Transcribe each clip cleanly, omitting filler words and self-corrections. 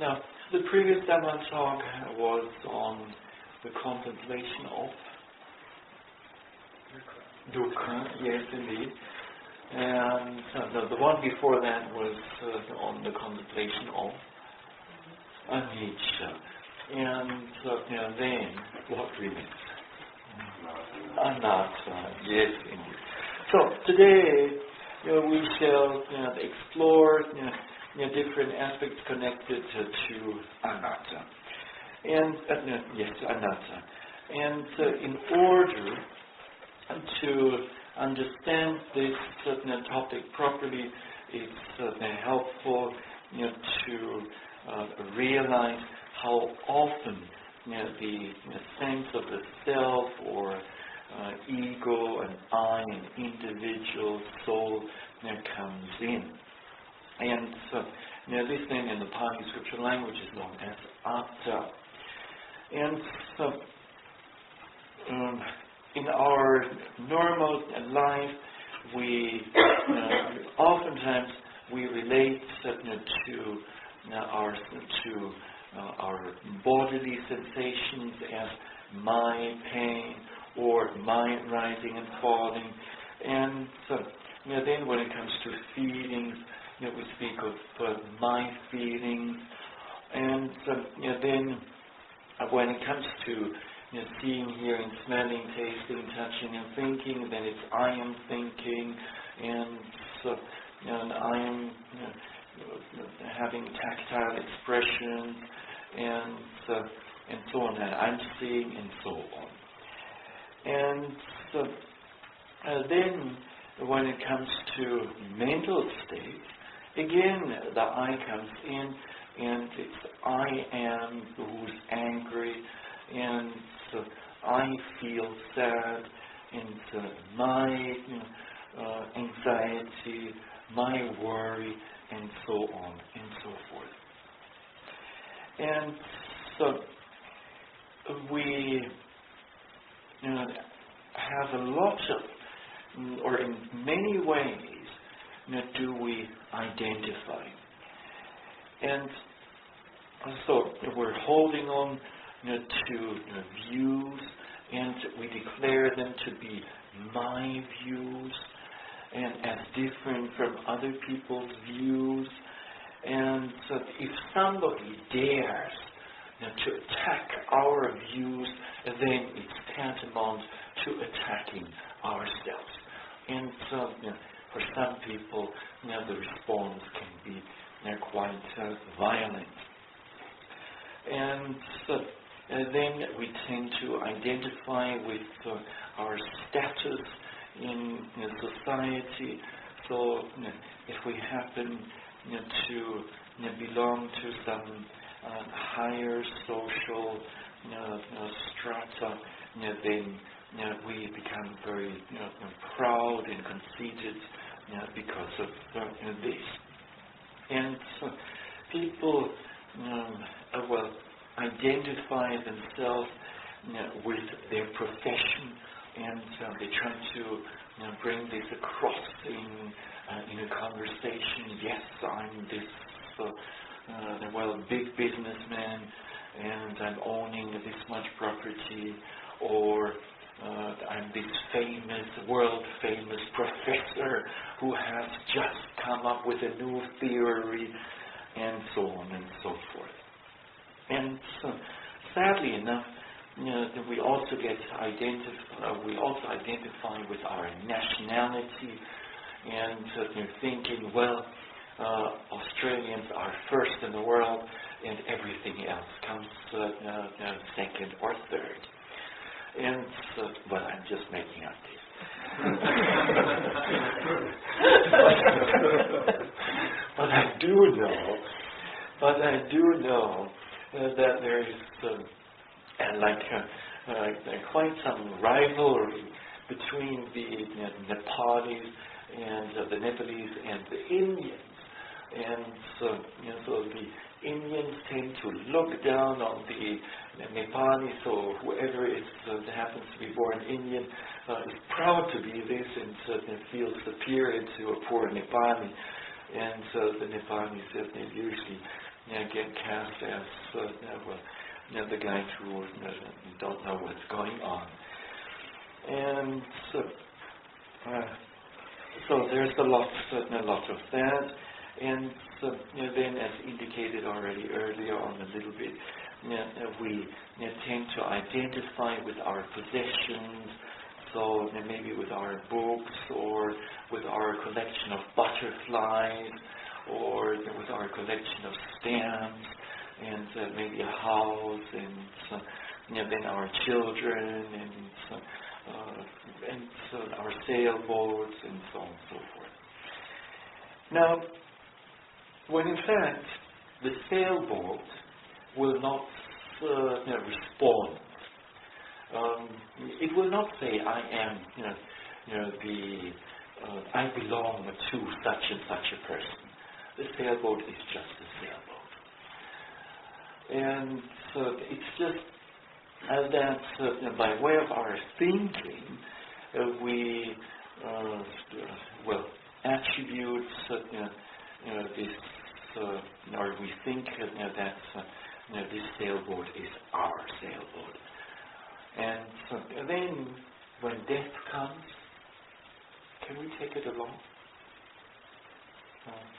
Now, the previous Dhamma talk was on the contemplation of dukkha, yes indeed. And the one before that was on the contemplation of anicca. And then what remains? Anatta, yes indeed. So today we shall explore different aspects connected to anatta. And anatta. And in order to understand this topic properly, it's helpful to realize how often the sense of the self or ego and I and individual soul comes in. And this thing in the Pali scripture language is known as Atta. And in our normal life, we oftentimes we relate to our bodily sensations as my pain or my rising and falling, and then when it comes to feelings, we speak of my feelings, and then when it comes to seeing, hearing, smelling, tasting, touching, and thinking, then it's I am thinking, and I am having tactile expressions, and so on, and I'm seeing, and so on. And then when it comes to mental states, again the I comes in, and it's I am who's angry, and I feel sad, and my anxiety, my worry, and so on and so forth. And so we have a lot of, or in many ways, do we identify. And so we're holding on to views, and we declare them to be my views, and as different from other people's views. And so if somebody dares to attack our views, then it's tantamount to attacking ourselves. And so for some people, the response can be quite violent. And so then we tend to identify with our status in society. So if we happen to belong to some higher social strata, then we become very proud and conceited because of this. And so people identify themselves with their profession, and they try to bring this across in a conversation. Yes, I'm this big businessman, and I'm owning this much property, or I'm this famous, world-famous professor who has just come up with a new theory, and so on and so forth. And sadly enough, we also identify with our nationality, and thinking, Australians are first in the world, and everything else comes second or third. And I'm just making up this. But I do know that there is quite some rivalry between the Nepalis and the Nepalese and the Indians. And so the Indians tend to look down on the Nepalis, or whoever happens to be born Indian is proud to be this, and feels superior to a poor Nepali. And so the Nepalis usually get cast as the guys who don't know what's going on. And so there's a lot of that. And then, as indicated already earlier on a little bit, we tend to identify with our possessions, so maybe with our books, or with our collection of butterflies, or with our collection of stamps, and maybe a house, and then our children, and our sailboats, and so on and so forth. Now, when in fact the sailboat will not respond, it will not say, "I am, I belong to such and such a person." The sailboat is just a sailboat, and it's just that by way of our thinking, we attribute this, or we think that this sailboat is our sailboat. And then, when death comes, can we take it along?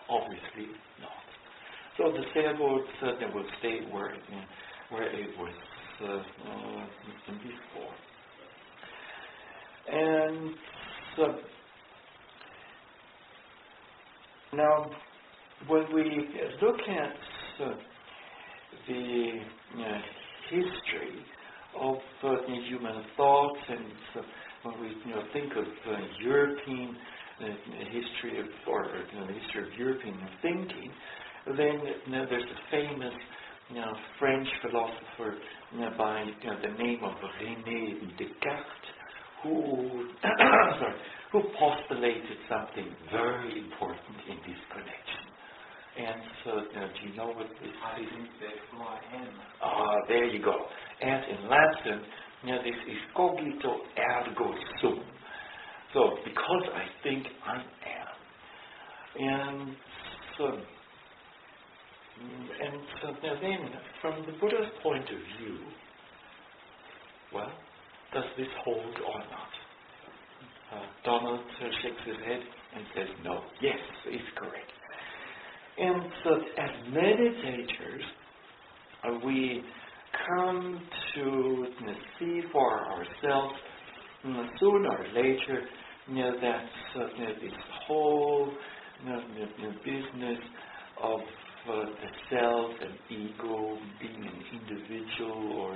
Obviously not. So the sailboat will stay where it was before. And so now, when we look at the history of human thought, and when we think of European history or the history of European thinking, then there's a famous French philosopher by the name of René Descartes, who postulated something very important in this connection. And so, do you know what this is? I think that's my hand. There you go. And in Latin, this is cogito ergo sum. So, because I think I am. And so then, from the Buddha's point of view, well, does this hold or not? Donald shakes his head and says no. Yes, it's correct. And so, as meditators, we come to see for ourselves sooner or later that this whole business of the self and ego, being an individual or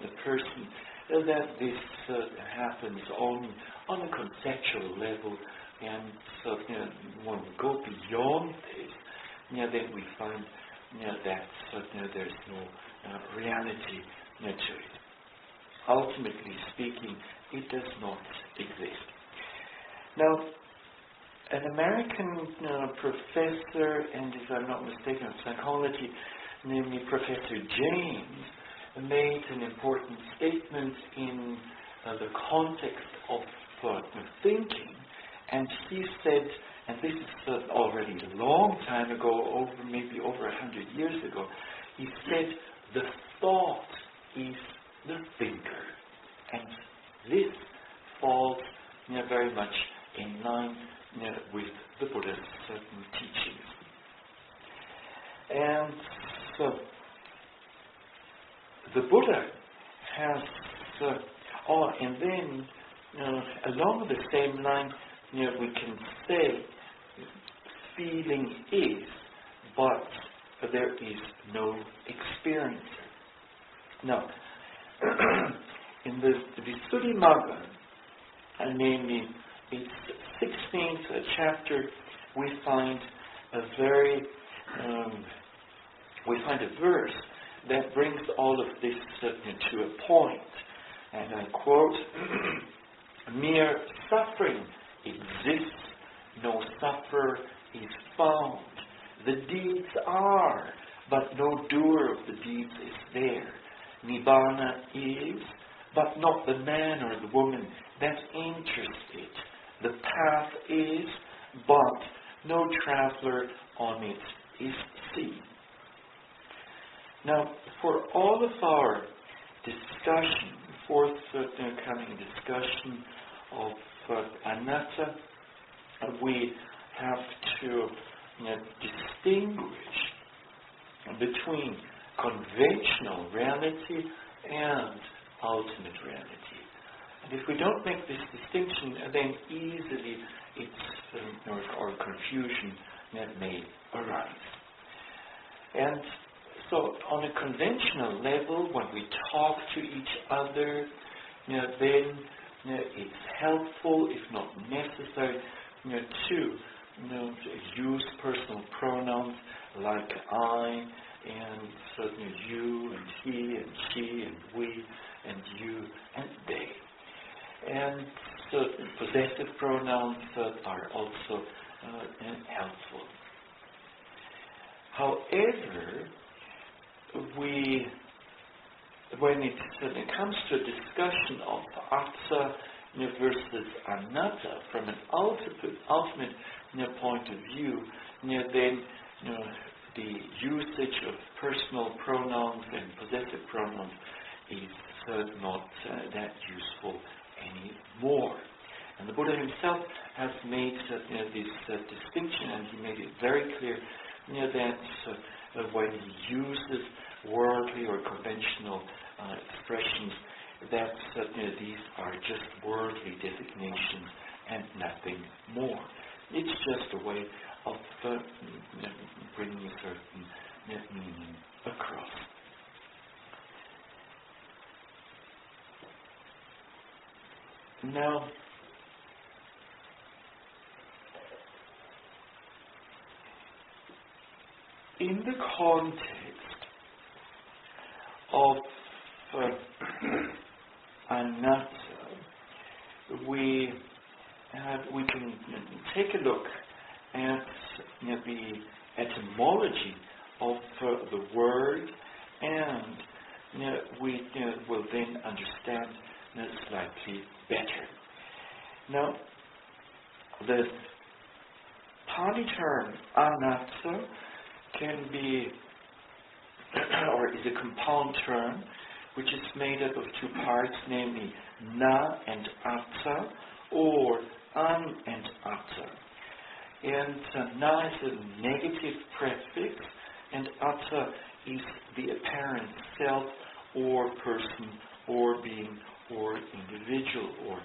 the person, that this happens on a conceptual level. And so when we go beyond this, then we find that there's no reality to it. Ultimately speaking, it does not exist. Now, an American professor, and if I'm not mistaken, of psychology, namely Professor James, made an important statement in the context of thinking. And he said, and this is already a long time ago, maybe over 100 years ago, he said, the thought is the thinker. And this falls very much in line with the Buddha's certain teachings. And so, the Buddha has, and then along the same line, we can say feeling is, but there is no experience. Now, in the Visuddhimagga, namely its 16th chapter, we find a verse that brings all of this to a point. And I quote, "Mere suffering exists, no sufferer is found. The deeds are, but no doer of the deeds is there. Nibbana is, but not the man or the woman that enters it. The path is, but no traveler on it is see. Now, for all of our discussion, forthcoming discussion of Anatta, we have to distinguish between conventional reality and ultimate reality. And if we don't make this distinction, then easily or confusion may arise. And so on a conventional level, when we talk to each other, then it's helpful, if not necessary, to use personal pronouns like I, and certainly you, and he, and she, and we, and you, and they. And certain possessive pronouns are also helpful. However, when it comes to a discussion of Atta versus Anatta from an ultimate point of view, then the usage of personal pronouns and possessive pronouns is not that useful anymore. And the Buddha himself has made this distinction, and he made it very clear that when he uses worldly or conventional expressions, that these are just worldly designations and nothing more. It's just a way of bringing a certain meaning across. Now, in the context of Anatta, we can take a look at the etymology of the word, and we will then understand slightly better. Now, the Pali term Anatta can be, or is a compound term, which is made up of two parts, namely na and atta, or an and atta. And na is a negative prefix, and atta is the apparent self, or person, or being, or individual, or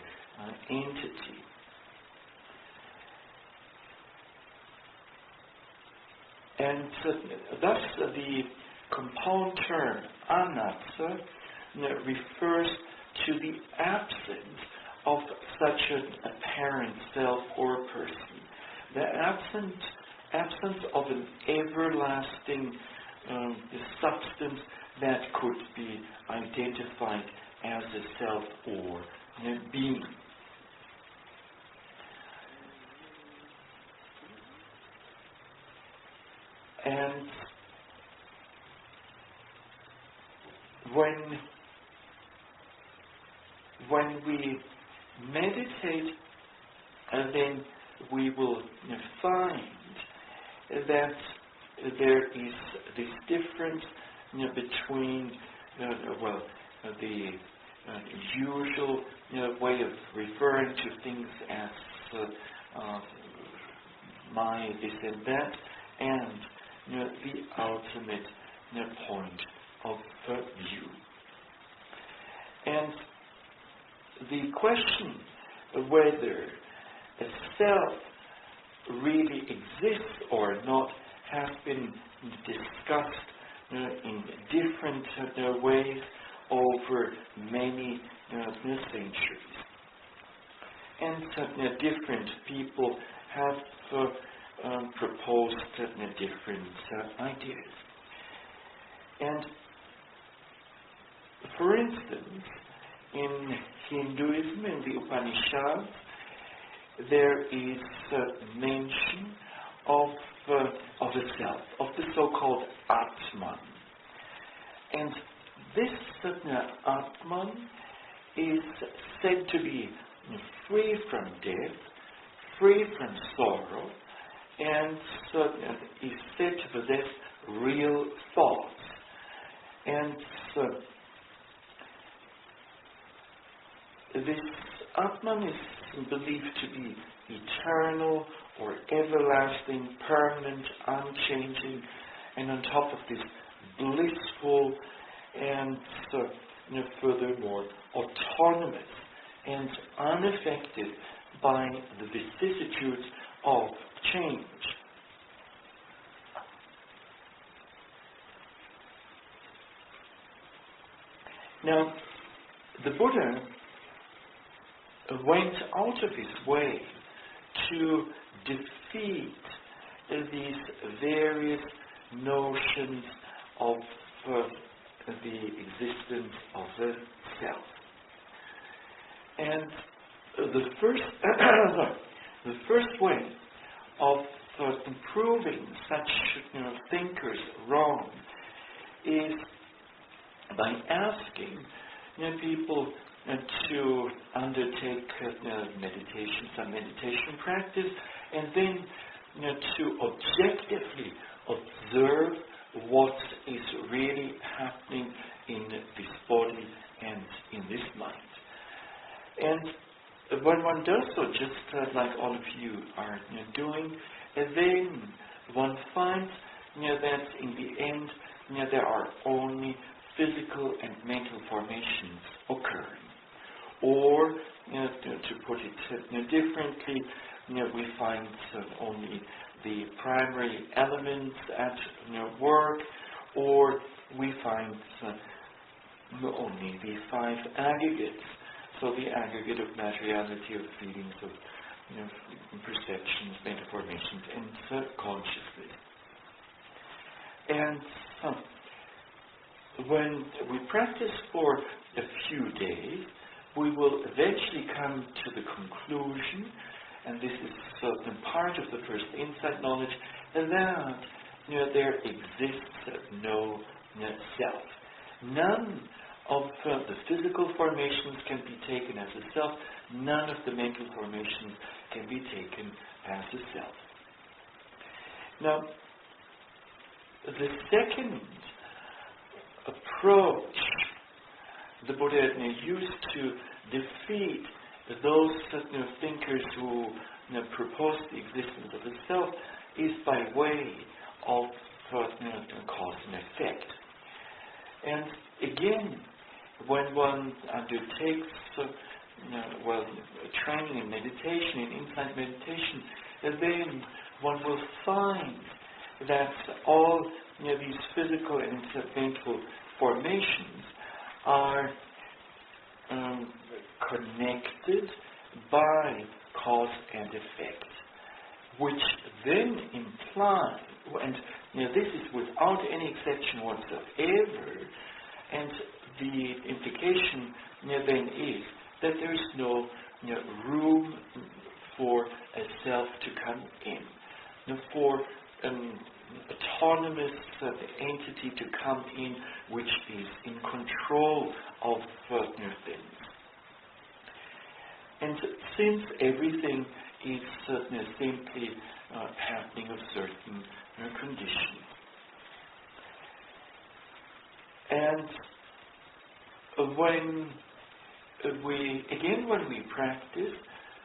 entity. And thus the compound term anatta refers to the absence of such an apparent self or person. The absence of an everlasting substance that could be identified as a self or being. And when we meditate, then we will find that there is this difference between the usual way of referring to things as my this and that, and the ultimate point of view. And the question whether a self really exists or not has been discussed in different ways over many centuries. And different people have proposed different ideas. And for instance, in Hinduism, in the Upanishads, there is mention of a self, of the so-called Atman. And this Atman is said to be free from death, free from sorrow, and is said to possess real thoughts. And this Atman is believed to be eternal or everlasting, permanent, unchanging, and on top of this, blissful and furthermore autonomous and unaffected by the vicissitudes of change. Now, the Buddha went out of his way to defeat these various notions of the existence of the self. And the first way of proving such thinkers wrong is by asking people to undertake some meditation practice, and then to objectively observe what is really happening in this body and in this mind. And when one does so, just like all of you are doing, then one finds that in the end there are only physical and mental formations occurring. Or, to put it differently, we find only the primary elements at work, or we find only the five aggregates. So the aggregate of materiality, of feelings, of perceptions, mental formations, and consciousness. And when we practice for a few days, we will eventually come to the conclusion, and this is part of the first insight knowledge, that there exists no self. None of the physical formations can be taken as a self. None of the mental formations can be taken as a self. Now, the second approach the Buddha used to defeat those thinkers who propose the existence of the self is by way of cause and effect. And again, when one undertakes training in meditation, in insight meditation, then one will find that all these physical and mental formations are connected by cause and effect, which then imply, and this is without any exception whatsoever, and the implication then is that there is no room for a self to come in, for an autonomous entity to come in which is in control of things. And since everything is simply happening of certain conditions. And when we practice,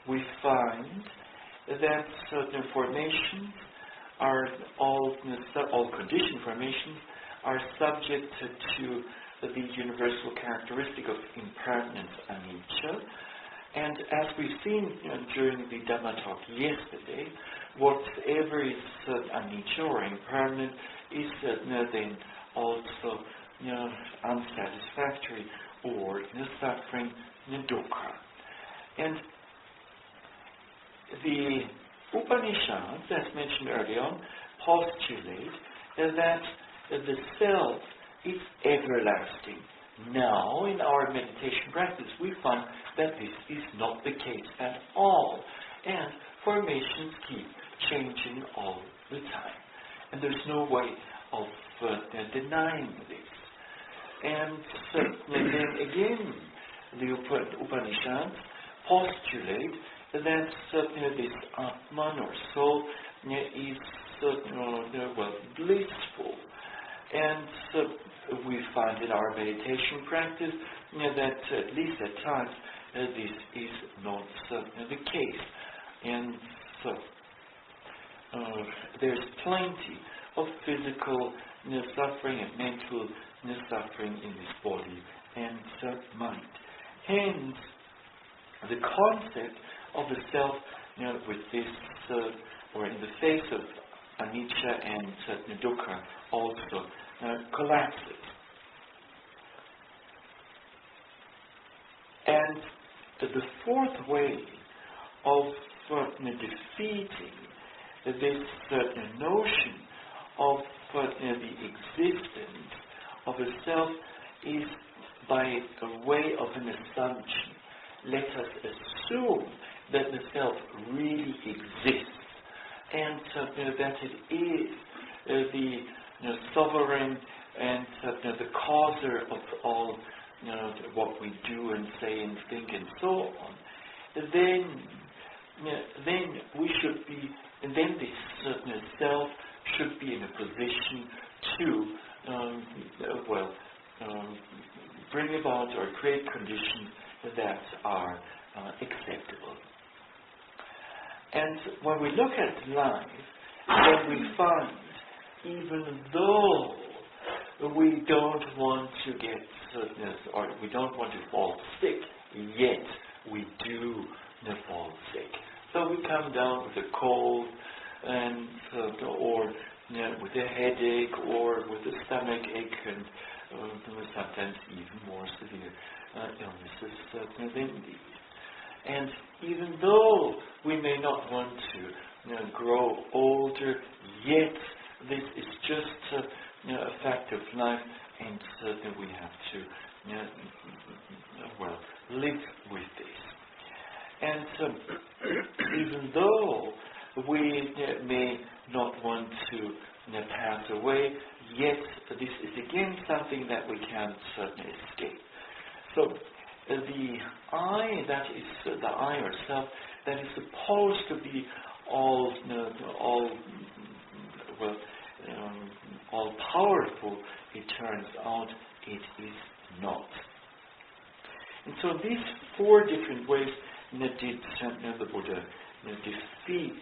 we find that certain formations are all conditioned formations are subject to the universal characteristic of impermanence, anicca. And as we've seen during the Dhamma talk yesterday, whatever is anicca or impermanent is then also unsatisfactory or suffering, dukkha. And the Upanishads, as mentioned earlier on, postulate that the self is everlasting. Now, in our meditation practice, we find that this is not the case at all. And formations keep changing all the time. And there's no way of denying this. And then again, the Upanishads postulate that this Atman or soul is blissful. And we find in our meditation practice that at least at times this is not the case. And so there's plenty of physical suffering and mental suffering in this body and mind. Hence, the concept of the self, with this, or in the face of anicca and dukkha, also collapses. And the fourth way of defeating this notion of the existence of a self is by a way of an assumption. Let us assume that the self really exists and that it is the sovereign and the causer of all what we do and say and think and so on. Then we should be, and then this self should be in a position to bring about or create conditions that are acceptable. And when we look at life, then we find, even though we don't want to get sickness or we don't want to fall sick, yet we do fall sick. So we come down with a cold and or with a headache or with a stomach ache and sometimes even more severe illnesses than these. And even though we may not want to grow older, yet this is just a fact of life, and that we have to live with this. And even though we may not want to pass away, yet this is again something that we can't escape. So the I, that is the I or self, that is supposed to be all powerful, it turns out it is not. And so these four different ways did the Buddha defeat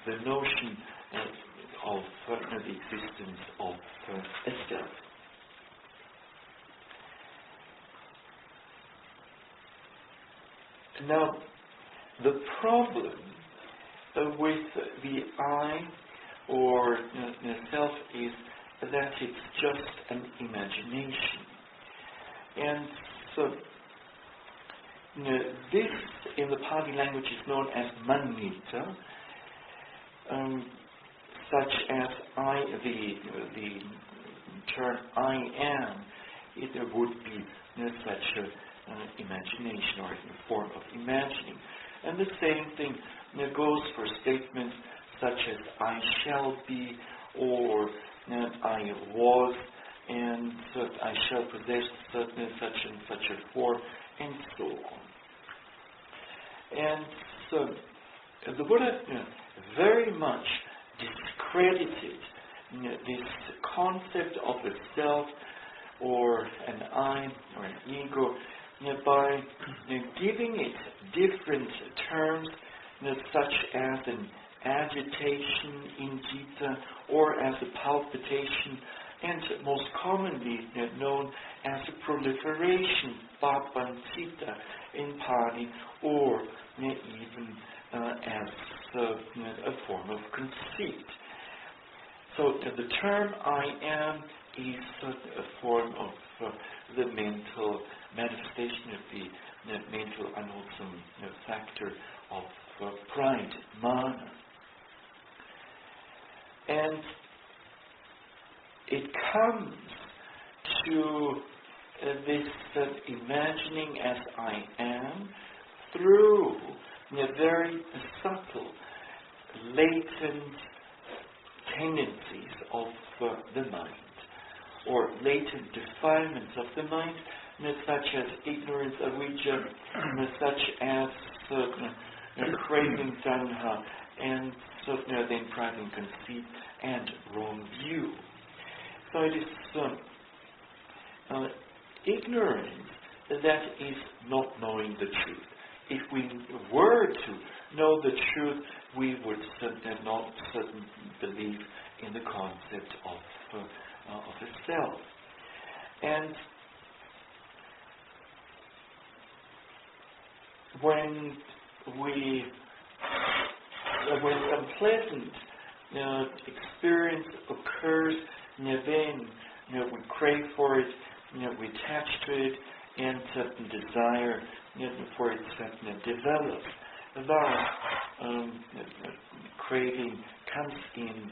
the notion of the existence of a self. Now, the problem with the I or self is that it's just an imagination. And so this in the Pali language is known as manitta, such as the term I am, it would be such an imagination or a form of imagining. And the same thing goes for statements such as I shall be, or I was, and I shall possess such and such a form, and so on. And so the Buddha very much discredited this concept of a self or an I or an ego by giving it different terms such as an agitation in citta or as a palpitation, and most commonly known as a proliferation, papancitta in Pali, or even as a form of conceit. So the term I am is a form of the mental manifestation of the mental unwholesome factor of pride, mana. And it comes to this imagining as I am through very subtle, latent tendencies of the mind, or latent defilements of the mind, such as ignorance, avijja, such as craving, tanha, and so then pride and conceit and wrong view. So it is ignorance that is not knowing the truth. If we were to know the truth, we would certainly not believe in the concept of a self. And when unpleasant experience occurs, then we crave for it, we attach to it, and certain desire for it develops. Thus, craving comes in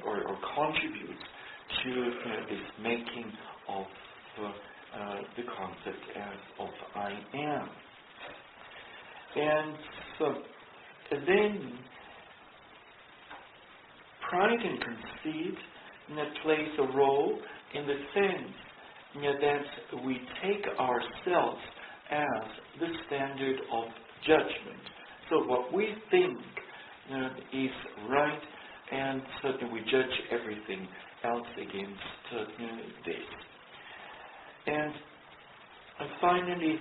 or contributes to this making of the concept of I am. And so then pride and conceit plays a role in the sense that we take ourselves as the standard of judgment. So what we think is right, and certainly we judge everything else against this. And finally,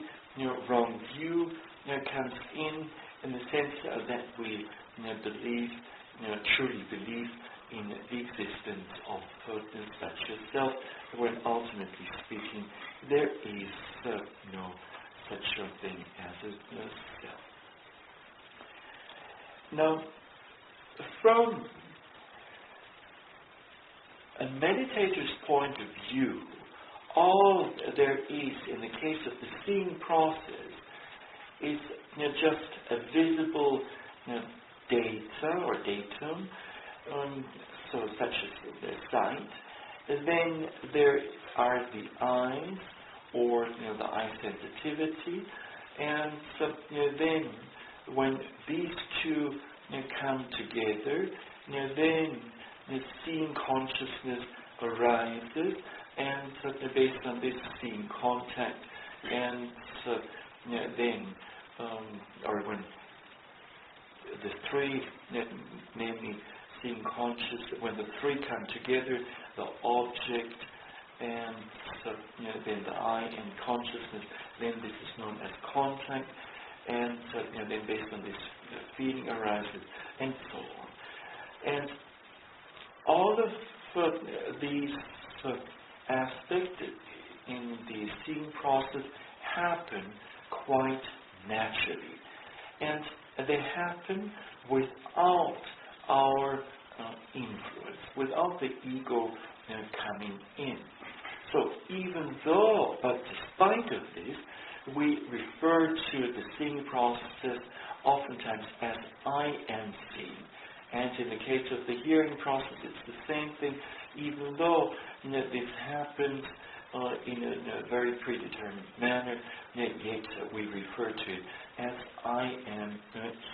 wrong view comes in the sense that we truly believe in the existence of such a self, when ultimately speaking, there is no such a thing as a self. Now, from a meditator's point of view, all there is in the case of the seeing process is just a visible data or datum, so such as the sight. And then there are the eyes, or the eye sensitivity, and so then when these two come together, then the seeing consciousness arises, and so based on this seeing contact, and so then, or when the three, namely seeing consciousness, when the three come together, the object and so, then the I and consciousness, then this is known as contact, and so, then based on this feeling arises, and so on. And all of these aspects in the seeing process happen quite naturally, and they happen without our influence, without the ego coming in. So even though, but despite of this, we refer to the seeing process oftentimes as I am seeing. And in the case of the hearing process, it's the same thing, even though this happens in a very predetermined manner, yet we refer to it as I am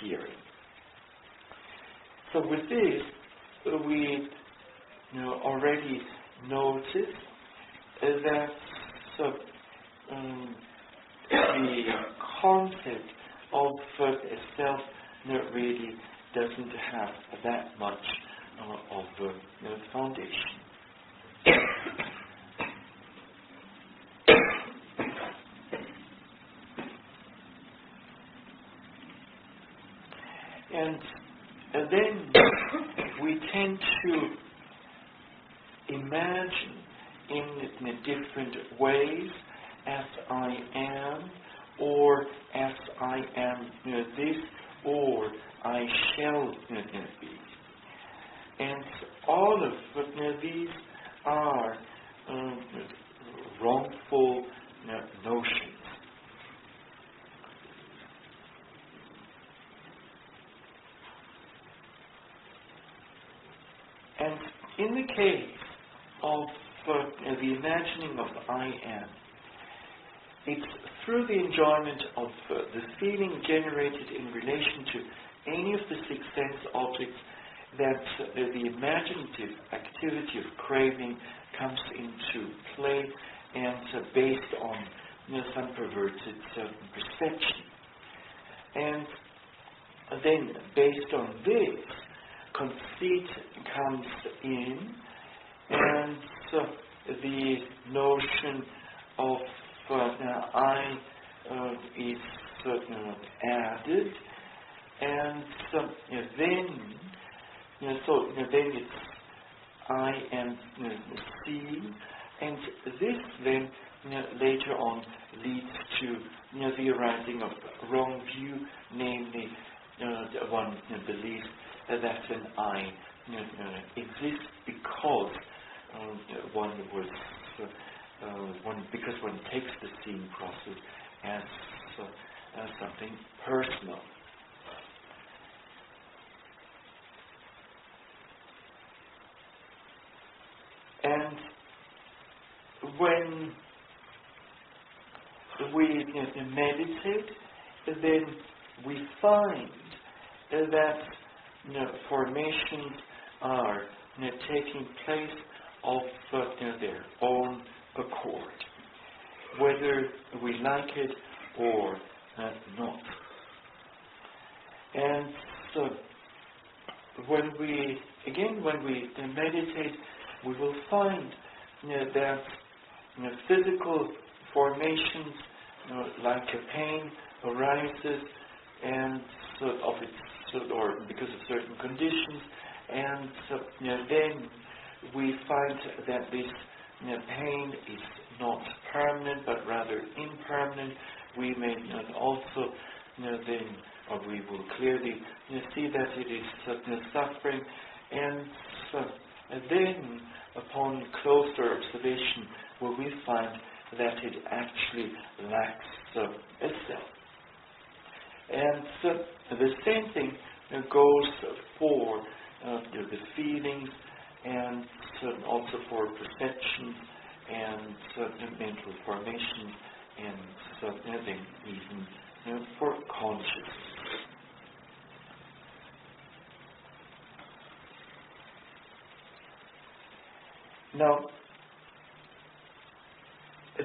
hearing. So with this, we already notice that the concept of a self really doesn't have that much of a foundation. And then we tend to imagine in different ways as I am, or as I am this, or I shall be. And all of these are wrongful notions. And in the case of the imagining of I am, it's through the enjoyment of the feeling generated in relation to any of the six sense objects that the imaginative activity of craving comes into play, and based on some perverted perception. And then based on this, conceit comes in, and the notion of I is added, and then then it's I and seen, and this then later on leads to the arising of wrong view, namely one believes that an I exists because one takes the seeing process as something personal. And when we meditate, then we find that formations are taking place of their own accord, whether we like it or not. And so when we meditate, we will find that physical formations like a pain arises and or because of certain conditions, and then we find that this pain is not permanent but rather impermanent. We may also then, or we will clearly see that it is suffering, and then upon closer observation will we find that it actually lacks a self. And the same thing goes for the feelings, and also for perceptions and mental formation, and then even for consciousness. Now,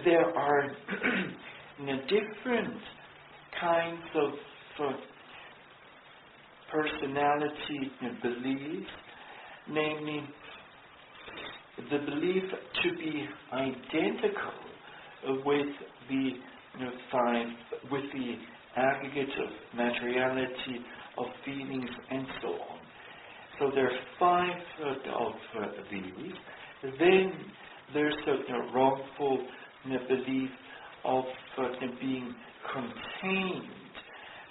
there are different kinds of personality beliefs, namely the belief to be identical with the with the aggregate of materiality, of feelings, and so on. So there are 5 of these. Then there's a wrongful belief of being contained,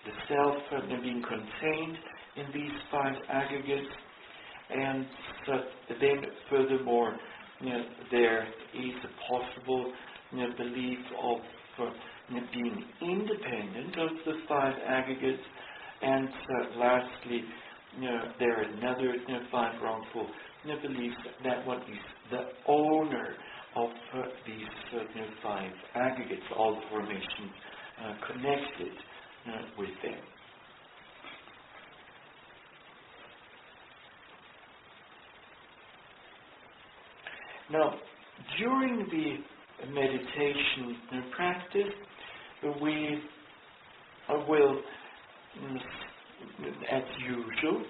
the self being contained in these 5 aggregates, and then furthermore there is a possible belief of being independent of the 5 aggregates, and lastly there are another 5 wrongful beliefs that one is the owner of these 5 aggregates, all the formations connected with them. Now, during the meditation practice, we will, as usual,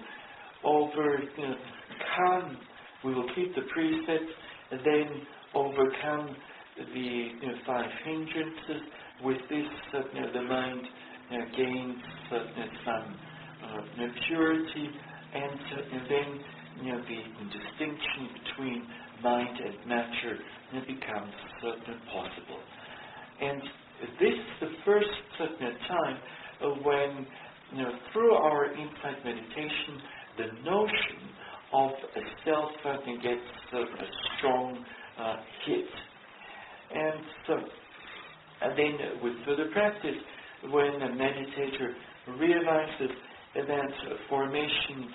we will keep the precepts, and then overcome the 5 hindrances. With this, the mind gains some purity, and then the distinction between mind and matter becomes possible. And this is the first time when, through our insight meditation, the notion of a self gets a strong hit. And then with further practice, when a meditator realizes that formations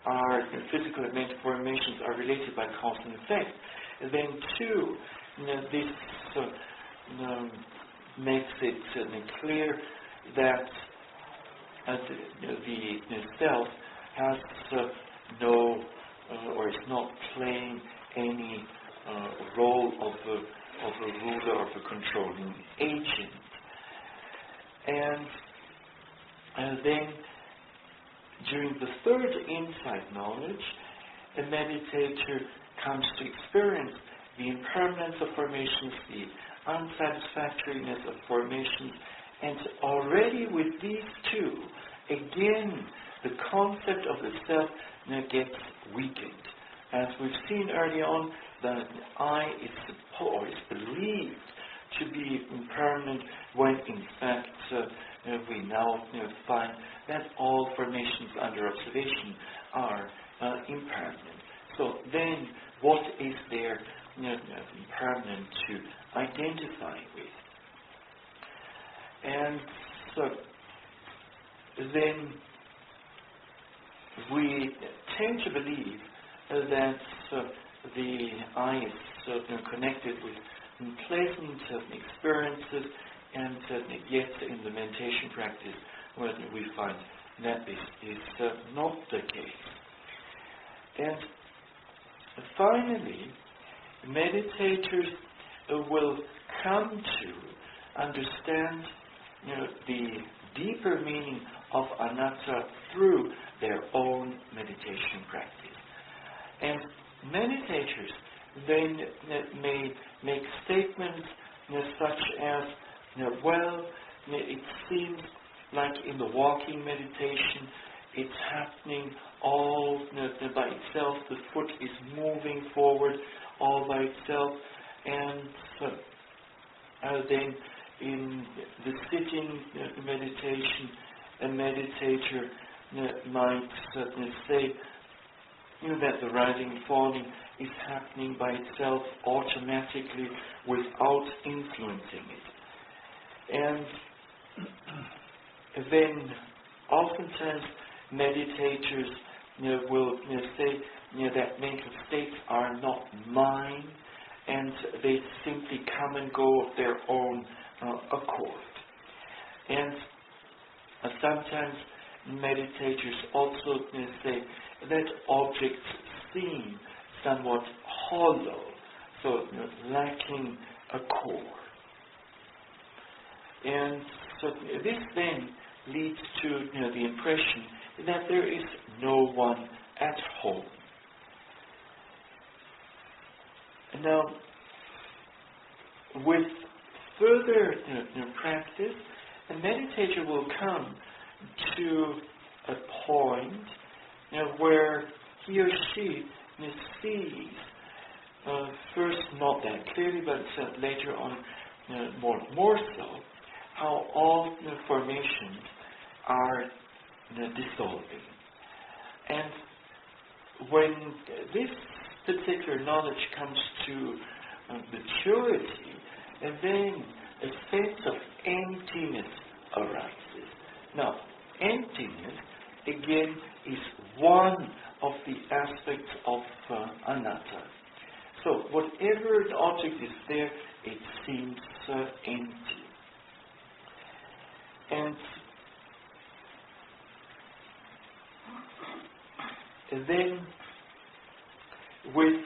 are, physical and mental formations are related by cause and effect, then too, this makes it clear that the self has no, or is not playing any role of a ruler, of a controlling agent. And then during the third insight knowledge, a meditator comes to experience the impermanence of formations, the unsatisfactoriness of formations, and already with these two, again, the concept of the self gets weakened. As we've seen early on, the I is believed to be impermanent, when in fact we now find that all formations under observation are impermanent. So then, what is there impermanent to identify with? And so then we tend to believe that the I is connected with pleasant experiences, and yet in the meditation practice we find that this is not the case. And finally, meditators will come to understand the deeper meaning of anatta through their own meditation practice. And meditators then may make statements such as, well, it seems like in the walking meditation, it's happening all by itself, the foot is moving forward all by itself, and then in the sitting meditation, a meditator might say that the rising and falling is happening by itself automatically without influencing it. And then oftentimes meditators will say that mental states are not mine, and they simply come and go of their own accord. And sometimes meditators also say that objects seem somewhat hollow, so lacking a core. And so this then leads to the impression that there is no one at home. Now, with further practice, a meditator will come to a point where he or she sees, first not that clearly, but later on more so, how all formations are dissolving. And when this particular knowledge comes to maturity, and then a sense of emptiness arises. Now, emptiness, again, is one of the aspects of anatta. So, whatever the object is there, it seems empty. And then, with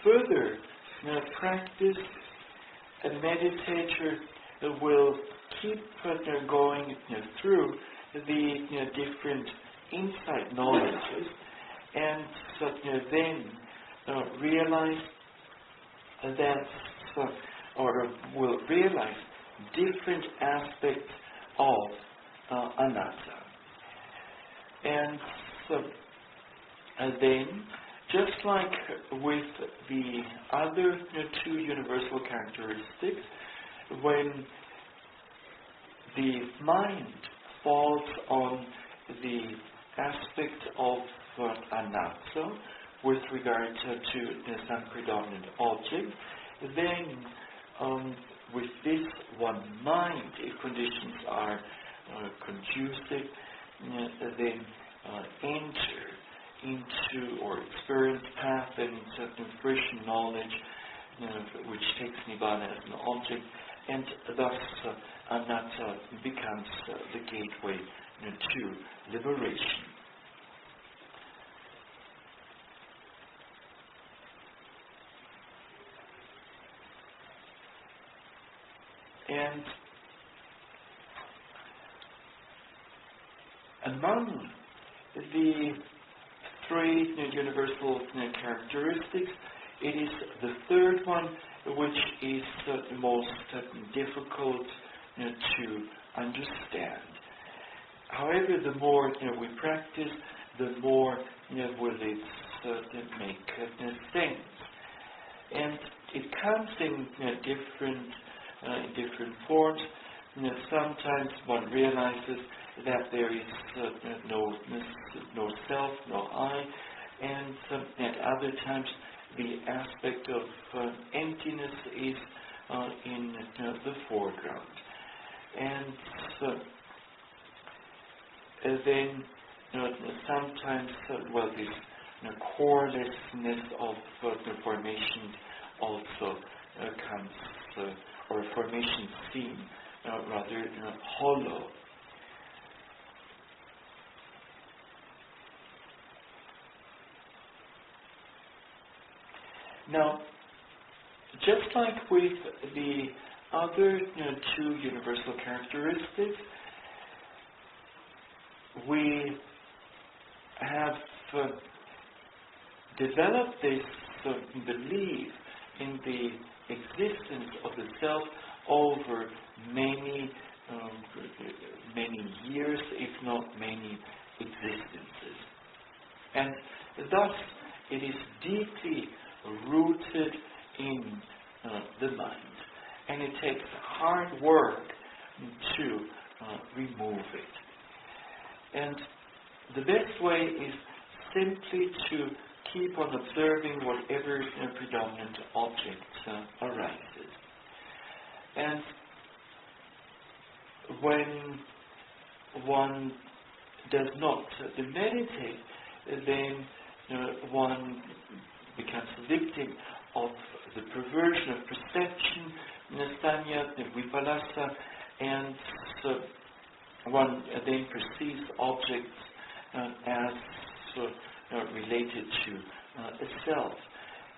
further practice, a meditator will keep going through the different insight knowledges, and then realize that, or will realize different aspects of anatta. And then, just like with the other two universal characteristics, when the mind falls on the aspect of anatta with regard to some predominant object, then with this one mind, if conditions are conducive, then enter into or experience path and certain fruition knowledge, which takes nibbana as an object, and thus anatta becomes the gateway to liberation. And among the three universal characteristics, it is the third one which is the most difficult to understand. However, the more we practice, the more will it make sense. And it comes in different forms. Sometimes one realizes that there is no self, no I, and at other times the aspect of emptiness is in the foreground. And then sometimes, this corelessness of the formation also comes, or formation seem rather hollow. Now, just like with the other two universal characteristics, we have developed this belief in the existence of the self over many years, if not many existences. And thus, it is deeply rooted in the mind, and it takes hard work to remove it. And the best way is simply to keep on observing whatever predominant object arises. And when one does not meditate, then one becomes a victim of the perversion of perception, sanya, vipalasa, and one then perceives objects as related to a self.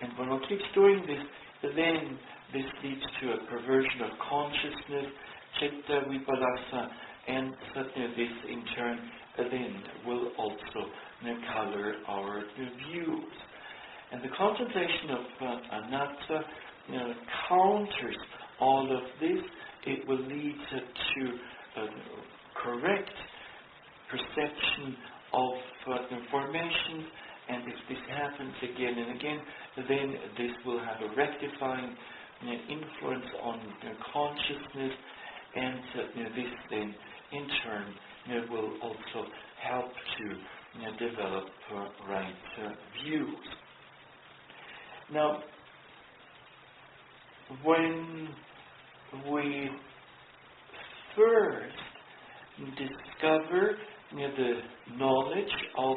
And when one keeps doing this, then this leads to a perversion of consciousness, chitta, vipalasa, and this in turn then will also color our views. And the contemplation of anatta counters all of this. It will lead to correct perception of information, and if this happens again and again, then this will have a rectifying influence on consciousness, and this then in turn will also help to develop right views. Now, when we first discover the knowledge of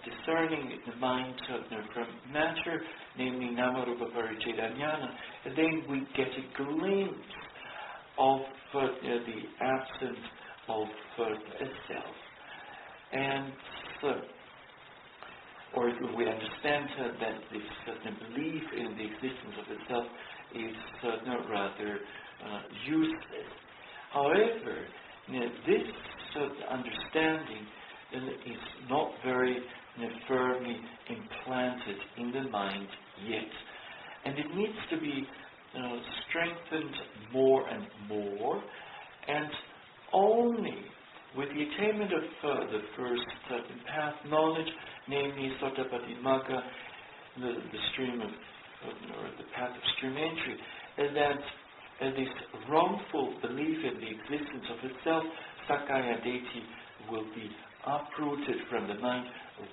discerning the mind from matter, namely Namarupa Paricheda Jnana, then we get a glimpse of the absence of a self. And or we understand that this belief in the existence of the self is rather useless. However, this understanding is not very firmly implanted in the mind yet. And it needs to be strengthened more and more, and only with the attainment of the first path knowledge, namely Sotapatimagga, the stream of, or the path of stream entry, that this wrongful belief in the existence of itself, Sakaya Deity, will be uprooted from the mind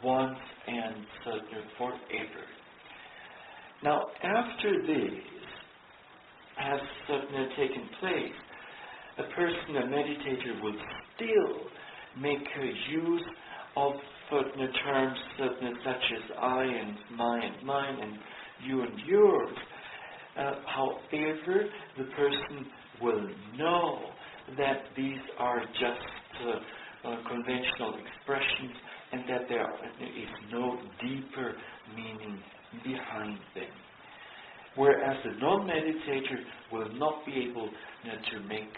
once and forever. Now, after this has taken place, a person, a meditator, will still make use of terms such as I and mine and you and yours. However, the person will know that these are just conventional expressions and that there is no deeper meaning behind them. Whereas the non-meditator will not be able to make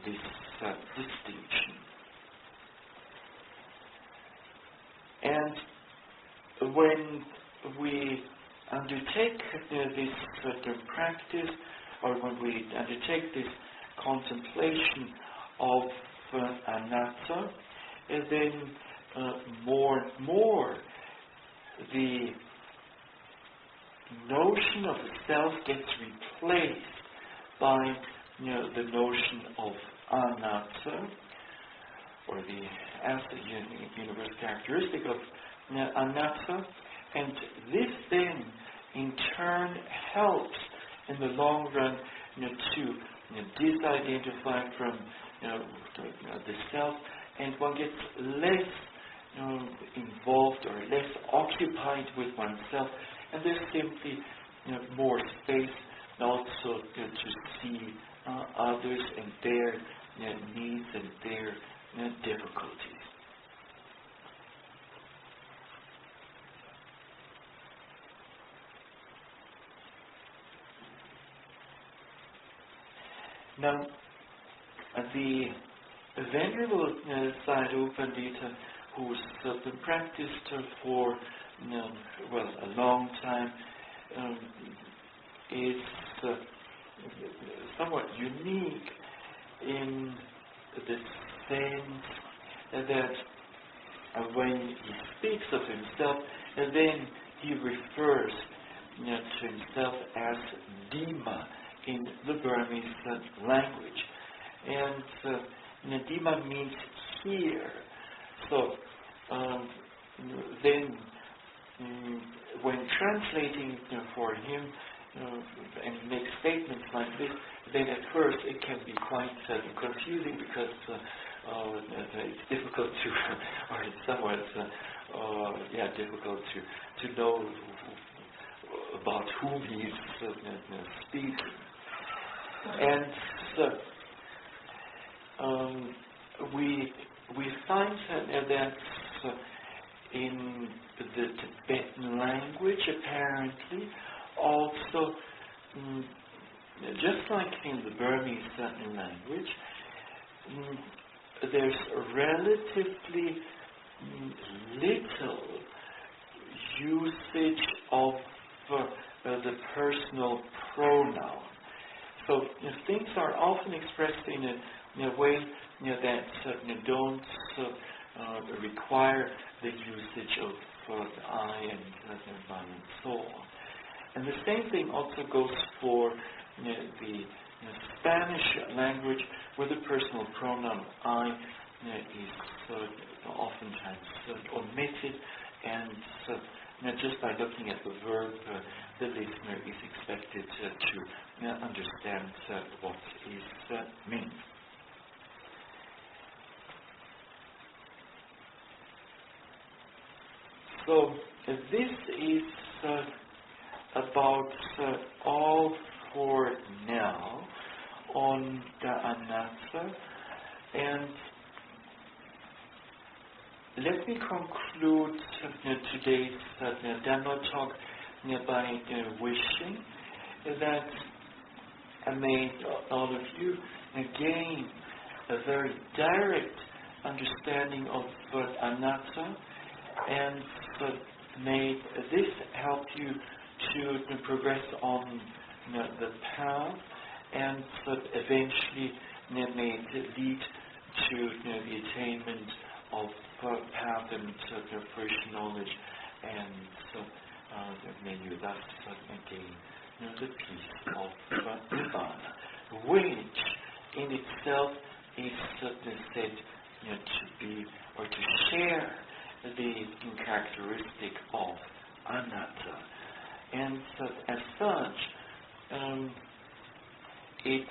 this distinction. when we undertake this practice, or when we undertake this contemplation of anatta, then more and more the notion of the self gets replaced by the notion of anatta, or the as the universal characteristic of anatta, and this then in turn helps in the long run to disidentify from the self, and one gets less involved or less occupied with oneself, and there's simply more space also to see others and their needs and their difficulties. Now, the Venerable Sayādaw Pandita, who's been practiced for a long time, is somewhat unique in the sense that when he speaks of himself, and then he refers to himself as Dima in the Burmese language. And Dima means here. So then when translating for him, and make statements like this, then at first it can be quite confusing, because it's difficult to, or it's somewhat difficult to know about whom he's speaking. And we find that in the Tibetan language, apparently, also, just like in the Burmese language, there's relatively little usage of the personal pronoun. So things are often expressed in a way that don't require the usage of I and mine and so on. And the same thing also goes for the Spanish language, where the personal pronoun I is oftentimes omitted, and just by looking at the verb, the listener is expected to understand what is meant. So this is about all for now on the anatta, and let me conclude today's Dhamma talk by wishing that may all of you gain a very direct understanding of anatta, and may this help you to progress on the path, and eventually may it lead to the attainment of path and fruition knowledge, and may you thus gain the peace of Nibbana, which in itself is said to be, or to share, the characteristic of anatta. And as such, it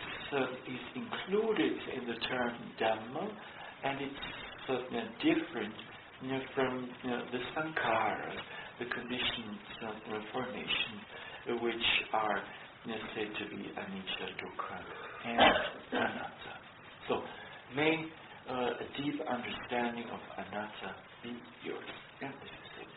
is included in the term Dhamma, and it's different from the sankharas, the conditions of formation, which are said to be anicca, dukkha, and anatta. So, may a deep understanding of anatta be yours. And this is it.